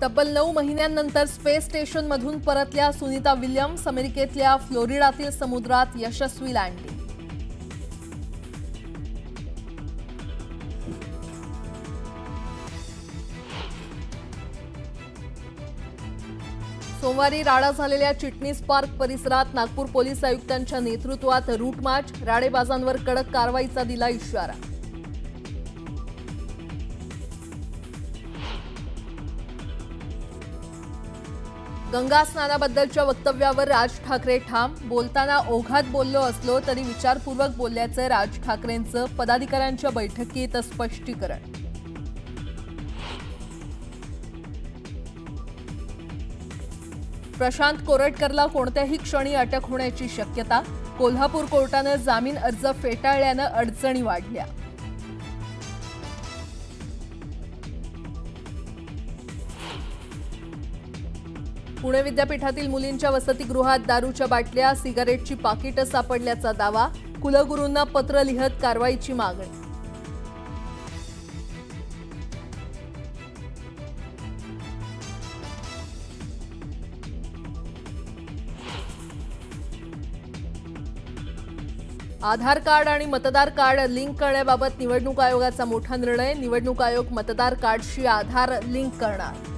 तब्बल 9 महिन्यांनंतर space स्टेशनमधून परतल्या Sunita Williams. अमेरिकेतल्या फ्लोरिडातील समुद्रात यशस्वी लँडिंग. सोमवारी राडा झालेल्या चिटणीस पार्क परिसरात नागपूर पोलीस आयुक्तांच्या नेतृत्वात रूट मार्च. राडेबाजांवर कडक कारवाईचा दिला इशारा. गंगा स्नानाबद्दलच्या वक्तव्यावर राज ठाकरे ठाम. बोलताना ओघात बोललो असलो तरी विचारपूर्वक बोलल्याचं राज ठाकरेंचं पदाधिकाऱ्यांच्या बैठकीत स्पष्टीकरण. प्रशांत कोरटकरला कोणत्याही क्षणी अटक होण्याची शक्यता. कोल्हापूर कोर्टानं जामीन अर्ज फेटाळल्यानं अडचणी वाढल्या. पुणे विद्यापीठातील मुलींच्या वसतिगृहात दारूच्या बाटल्या, सिगारेटची पाकिटं सापडल्याचा दावा. कुलगुरूंना पत्र लिहत कारवाईची मागणी. आधार कार्ड आणि मतदार कार्ड लिंक करण्याबाबत निवडणूक आयोगाचा मोठा निर्णय. निवडणूक आयोग मतदार कार्डशी आधार लिंक करणार.